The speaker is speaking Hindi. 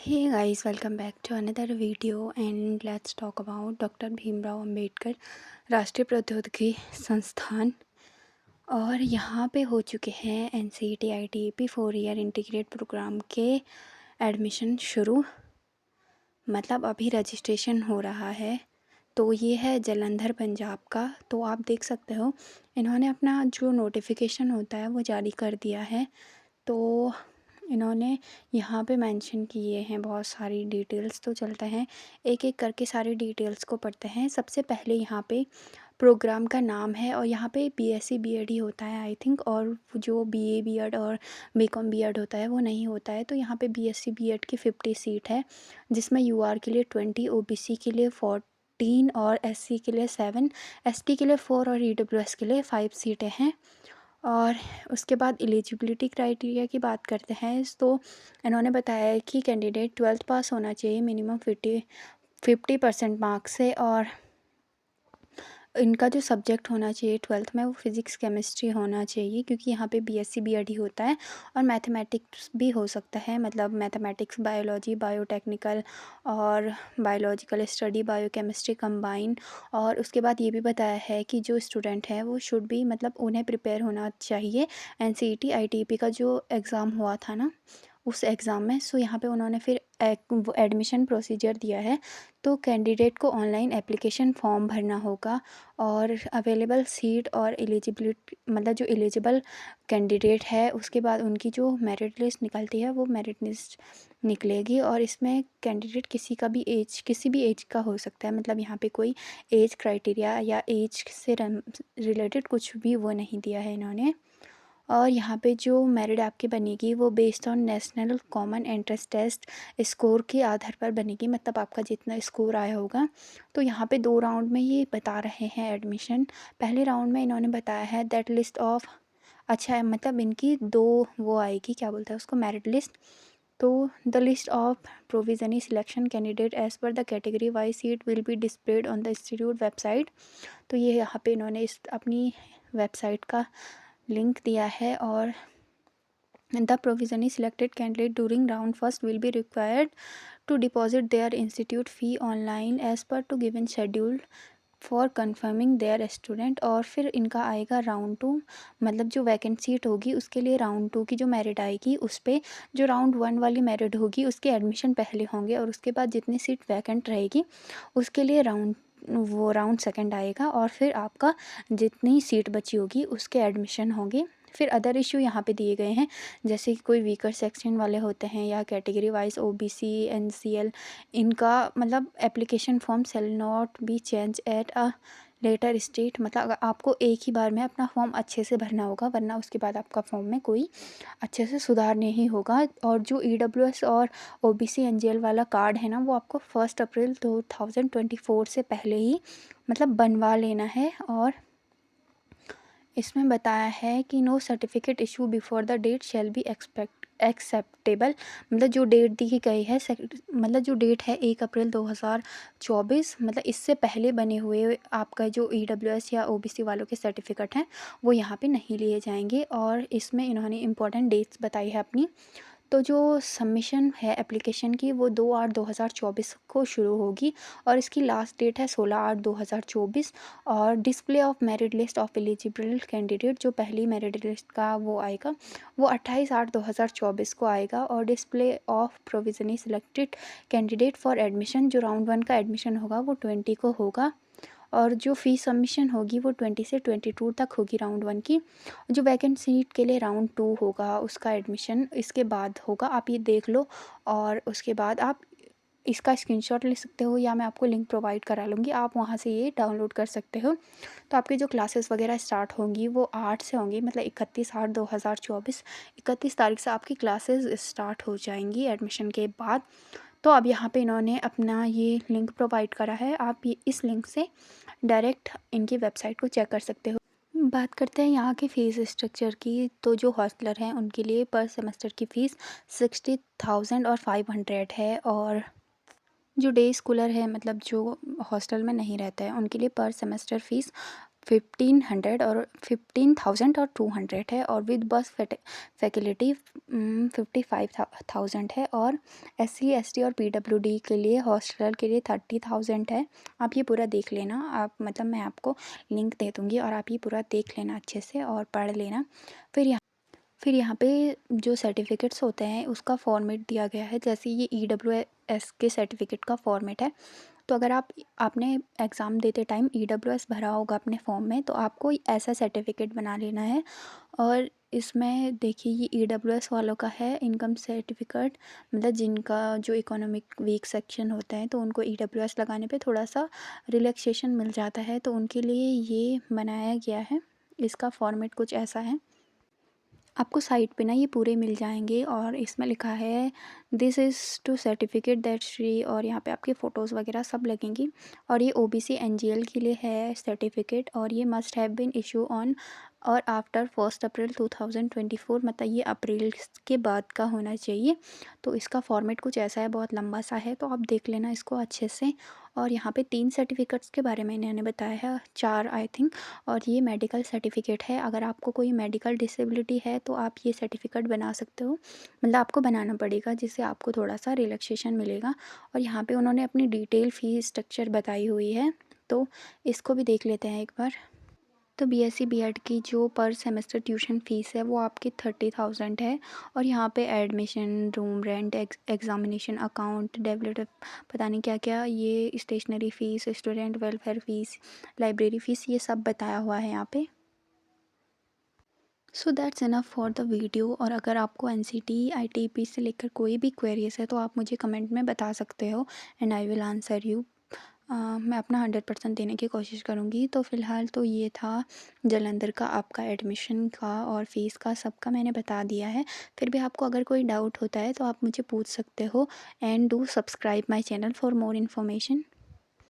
Hey guys, welcome back to another video and let's talk about doctor Bhimrao Ambedkar राष्ट्रीय प्रौद्योगिकी संस्थान। और यहाँ पे हो चुके हैं NCERT-ITEP 4 ईयर इंटीग्रेट प्रोग्राम के एडमिशन शुरू। मतलब अभी रजिस्ट्रेशन हो रहा है। तो ये है जलंधर पंजाब का। तो आप देख सकते हो इन्होंने अपना जो नोटिफिकेशन होता है वो जारी कर दिया है। तो इन्होंने यहाँ पे मेंशन किए हैं बहुत सारी डिटेल्स। तो चलते हैं एक एक करके सारी डिटेल्स को पढ़ते हैं। सबसे पहले यहाँ पे प्रोग्राम का नाम है और यहाँ पे BSc BEd ही होता है आई थिंक, और जो BA BEd और BCom BEd होता है वो नहीं होता है। तो यहाँ पे BSc BEd की 50 सीट है, जिसमें UR के लिए 20, OBC के लिए 14 और SC के लिए 7, ST के लिए 4 और EWS के लिए 5 सीटें हैं। और उसके बाद एलिजिबिलिटी क्राइटेरिया की बात करते हैं तो इन्होंने बताया है कि कैंडिडेट 12th पास होना चाहिए मिनिमम 50% मार्क्स से, और इनका जो सब्जेक्ट होना चाहिए 12th में वो फिज़िक्स केमिस्ट्री होना चाहिए, क्योंकि यहाँ पे BSc BEd ही होता है। और मैथमेटिक्स भी हो सकता है, मतलब मैथमेटिक्स, बायोलॉजी, बायोटेक्निकल और बायोलॉजिकल स्टडी, बायोकेमिस्ट्री कंबाइन। और उसके बाद ये भी बताया है कि जो स्टूडेंट है वो शुड भी, मतलब उन्हें प्रिपेयर होना चाहिए NCERT ITEP का जो एग्ज़ाम हुआ था ना उस एग्ज़ाम में। सो यहाँ पे उन्होंने फिर एडमिशन प्रोसीजर दिया है। तो कैंडिडेट को ऑनलाइन एप्लीकेशन फॉर्म भरना होगा और अवेलेबल सीट और एलिजिबिलिटी, मतलब जो एलिजिबल कैंडिडेट है उसके बाद उनकी जो मेरिट लिस्ट निकलती है वो मेरिट लिस्ट निकलेगी। और इसमें कैंडिडेट किसी भी एज का हो सकता है, मतलब यहाँ पे कोई एज क्राइटेरिया या एज से रिलेटेड कुछ भी वो नहीं दिया है इन्होंने। और यहाँ पे जो मेरिट आपकी बनेगी वो based on national common entrance test score के आधार पर बनेगी, मतलब आपका जितना स्कोर आया होगा। तो यहाँ पे 2 राउंड में ये बता रहे हैं एडमिशन। पहले राउंड में इन्होंने बताया है दैट लिस्ट ऑफ, अच्छा है, मतलब इनकी 2 वो आएगी, क्या बोलते हैं उसको, मेरिट लिस्ट। तो the list of provisionary selection candidate as per the category wise seat will be displayed on the institute website. तो ये यहाँ पे इन्होंने अपनी वेबसाइट का लिंक दिया है। और the provisionally selected candidate during round first will be required to deposit their institute fee online as per to given schedule for confirming their student. और फिर इनका आएगा राउंड 2, मतलब जो वैकेंट सीट होगी उसके लिए राउंड 2 की जो मेरिट आएगी उस पर जो राउंड 1 वाली मेरिट होगी उसके एडमिशन पहले होंगे, और उसके बाद जितनी सीट वैकेंट रहेगी उसके लिए राउंड सेकंड आएगा, और फिर आपका जितनी सीट बची होगी उसके एडमिशन होंगे। फिर अदर इशू यहाँ पे दिए गए हैं, जैसे कि कोई वीकर सेक्शन वाले होते हैं या कैटेगरी वाइज OBC NCL, इनका मतलब application form shall not be change at a later state, मतलब अगर आपको एक ही बार में अपना फॉर्म अच्छे से भरना होगा, वरना उसके बाद आपका फॉर्म में कोई अच्छे से सुधार नहीं होगा। और जो EWS और OBC NGL वाला कार्ड है ना वो आपको 1 अप्रैल 2024 से पहले ही मतलब बनवा लेना है। और इसमें बताया है कि no certificate issue before the date shall be acceptable, मतलब जो डेट दी गई है, मतलब जो डेट है 1 अप्रैल 2024, मतलब इससे पहले बने हुए आपका जो EWS या OBC वालों के सर्टिफिकेट हैं वो यहाँ पे नहीं लिए जाएंगे। और इसमें इन्होंने इम्पोर्टेंट डेट्स बताई है अपनी। तो जो सबमिशन है एप्लीकेशन की वो 2/8/2024 को शुरू होगी और इसकी लास्ट डेट है 16/8/2024। और display of merit list of eligible candidate, जो पहली मेरिट लिस्ट का वो आएगा वो 28/8/2024 को आएगा। और display of provisionally selected candidate for admission, जो राउंड 1 का एडमिशन होगा वो 20 को होगा। और जो फ़ी सबमिशन होगी वो 20 से 22 तक होगी राउंड 1 की। जो वैकेंट सीट के लिए राउंड 2 होगा उसका एडमिशन इसके बाद होगा, आप ये देख लो। और उसके बाद आप इसका स्क्रीनशॉट ले सकते हो या मैं आपको लिंक प्रोवाइड करा लूँगी, आप वहाँ से ये डाउनलोड कर सकते हो। तो आपकी जो क्लासेस वगैरह स्टार्ट होंगी वो 8 से होंगी, मतलब 31/8/2024, 31 तारीख से आपकी क्लासेस स्टार्ट हो जाएंगी एडमिशन के बाद। तो अब यहाँ पे इन्होंने अपना ये लिंक प्रोवाइड करा है, आप ये इस लिंक से डायरेक्ट इनकी वेबसाइट को चेक कर सकते हो। बात करते हैं यहाँ के फ़ीस स्ट्रक्चर की। तो जो हॉस्टलर हैं उनके लिए पर सेमेस्टर की फ़ीस 60,000 और 500 है। और जो डे स्कॉलर है, मतलब जो हॉस्टल में नहीं रहता है, उनके लिए पर सेमेस्टर फ़ीस 1500 और 15,000 और 200 है, और विद बस फैसिलिटी 55,000 है, और SC ST और PWD के लिए हॉस्टल के लिए 30,000 है। आप ये पूरा देख लेना, आप मतलब मैं आपको लिंक दे दूँगी और आप ये पूरा देख लेना अच्छे से और पढ़ लेना। फिर यहाँ पे जो सर्टिफिकेट्स होते हैं उसका फॉर्मेट दिया गया है, जैसे ये EWS के सर्टिफिकेट का फॉर्मेट है। तो अगर आपने एग्ज़ाम देते टाइम EWS भरा होगा अपने फॉर्म में, तो आपको ऐसा सर्टिफिकेट बना लेना है। और इसमें देखिए ये EWS वालों का है इनकम सर्टिफिकेट, मतलब जिनका जो इकोनॉमिक वीक सेक्शन होता है तो उनको EWS लगाने पे थोड़ा सा रिलैक्सेशन मिल जाता है, तो उनके लिए ये बनाया गया है। इसका फॉर्मेट कुछ ऐसा है, आपको साइट पे ना ये पूरे मिल जाएंगे, और इसमें लिखा है this is to certificate that Shri, और यहाँ पे आपके फ़ोटोज़ वगैरह सब लगेंगी। और ये OBC NGL के लिए है सर्टिफिकेट, और ये must have been issue on और आफ्टर 1 अप्रैल 2024, मतलब ये अप्रैल के बाद का होना चाहिए। तो इसका फॉर्मेट कुछ ऐसा है, बहुत लंबा सा है, तो आप देख लेना इसको अच्छे से। और यहाँ पे 3 सर्टिफिकेट्स के बारे में इन्होंने बताया है, 4 आई थिंक। और ये मेडिकल सर्टिफिकेट है, अगर आपको कोई मेडिकल डिसेबिलिटी है तो आप ये सर्टिफिकेट बना सकते हो, मतलब आपको बनाना पड़ेगा, जिससे आपको थोड़ा सा रिलैक्सेशन मिलेगा। और यहाँ पे उन्होंने अपनी डिटेल फ़ीस स्ट्रक्चर बताई हुई है, तो इसको भी देख लेते हैं एक बार। तो BSc B.Ed की जो पर सेमेस्टर ट्यूशन फ़ीस है वो आपकी 30,000 है। और यहाँ पे admission, room rent, examination account, debit, पता नहीं क्या क्या, ये stationery fees, student welfare fees, library fees, ये सब बताया हुआ है यहाँ पे। So that's enough for the video. और अगर आपको NCT ITP से लेकर कोई भी क्वेरीज है तो आप मुझे कमेंट में बता सकते हो, and I will answer you. मैं अपना 100% देने की कोशिश करूँगी। तो फ़िलहाल तो ये था जालंधर का आपका एडमिशन का और फ़ीस का, सबका मैंने बता दिया है। फिर भी आपको अगर कोई डाउट होता है तो आप मुझे पूछ सकते हो, and do subscribe my channel for more information.